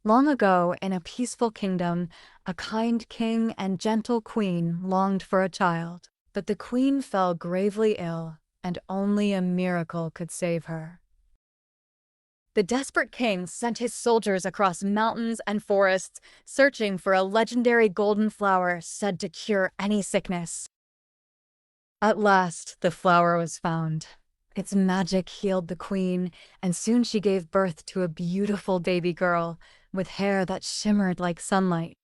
Long ago, in a peaceful kingdom, a kind king and gentle queen longed for a child. But the queen fell gravely ill, and only a miracle could save her. The desperate king sent his soldiers across mountains and forests, searching for a legendary golden flower said to cure any sickness. At last, the flower was found. Its magic healed the queen, and soon she gave birth to a beautiful baby girl with hair that shimmered like sunlight.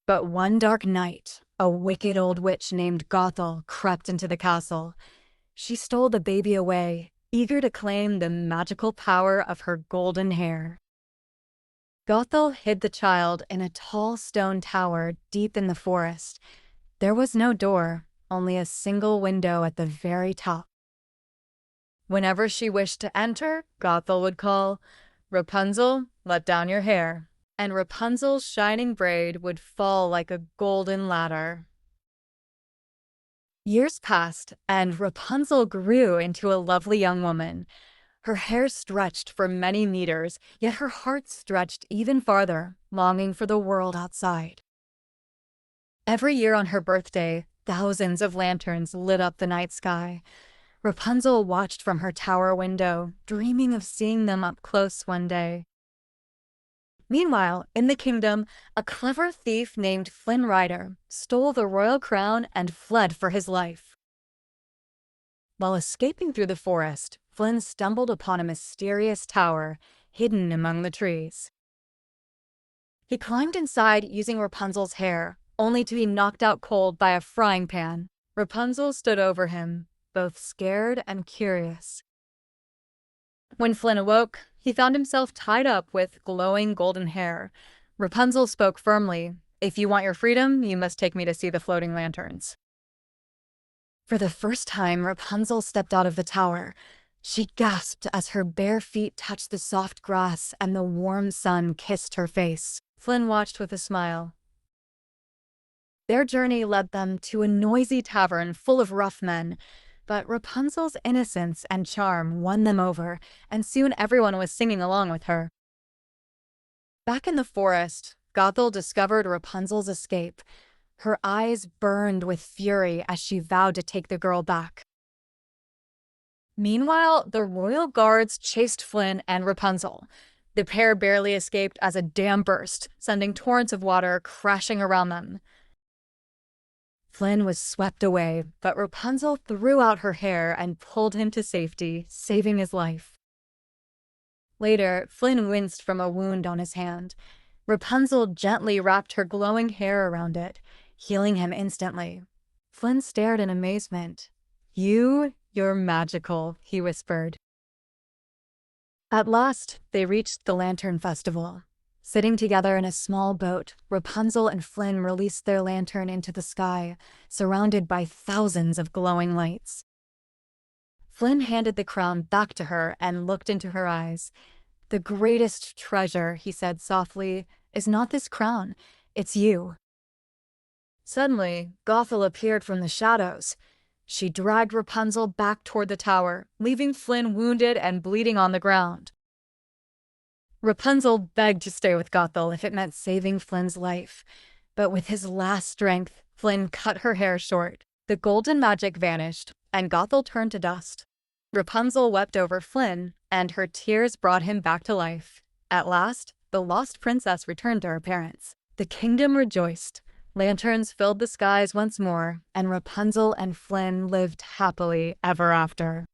But one dark night, a wicked old witch named Gothel crept into the castle. She stole the baby away, eager to claim the magical power of her golden hair. Gothel hid the child in a tall stone tower deep in the forest. There was no door, only a single window at the very top. Whenever she wished to enter, Gothel would call, "Rapunzel, let down your hair," and Rapunzel's shining braid would fall like a golden ladder. Years passed, and Rapunzel grew into a lovely young woman. Her hair stretched for many meters, yet her heart stretched even farther, longing for the world outside. Every year on her birthday, thousands of lanterns lit up the night sky. Rapunzel watched from her tower window, dreaming of seeing them up close one day. Meanwhile, in the kingdom, a clever thief named Flynn Rider stole the royal crown and fled for his life. While escaping through the forest, Flynn stumbled upon a mysterious tower hidden among the trees. He climbed inside using Rapunzel's hair, only to be knocked out cold by a frying pan. Rapunzel stood over him, both scared and curious. When Flynn awoke, he found himself tied up with glowing golden hair. Rapunzel spoke firmly, "If you want your freedom, you must take me to see the floating lanterns." For the first time, Rapunzel stepped out of the tower. She gasped as her bare feet touched the soft grass and the warm sun kissed her face. Flynn watched with a smile. Their journey led them to a noisy tavern full of rough men. But Rapunzel's innocence and charm won them over, and soon everyone was singing along with her. Back in the forest, Gothel discovered Rapunzel's escape. Her eyes burned with fury as she vowed to take the girl back. Meanwhile, the royal guards chased Flynn and Rapunzel. The pair barely escaped as a dam burst, sending torrents of water crashing around them. Flynn was swept away, but Rapunzel threw out her hair and pulled him to safety, saving his life. Later, Flynn winced from a wound on his hand. Rapunzel gently wrapped her glowing hair around it, healing him instantly. Flynn stared in amazement. You're magical," he whispered. At last, they reached the Lantern Festival. Sitting together in a small boat, Rapunzel and Flynn released their lantern into the sky, surrounded by thousands of glowing lights. Flynn handed the crown back to her and looked into her eyes. "The greatest treasure," he said softly, "is not this crown, it's you." Suddenly, Gothel appeared from the shadows. She dragged Rapunzel back toward the tower, leaving Flynn wounded and bleeding on the ground. Rapunzel begged to stay with Gothel if it meant saving Flynn's life. But with his last strength, Flynn cut her hair short. The golden magic vanished, and Gothel turned to dust. Rapunzel wept over Flynn, and her tears brought him back to life. At last, the lost princess returned to her parents. The kingdom rejoiced. Lanterns filled the skies once more, and Rapunzel and Flynn lived happily ever after.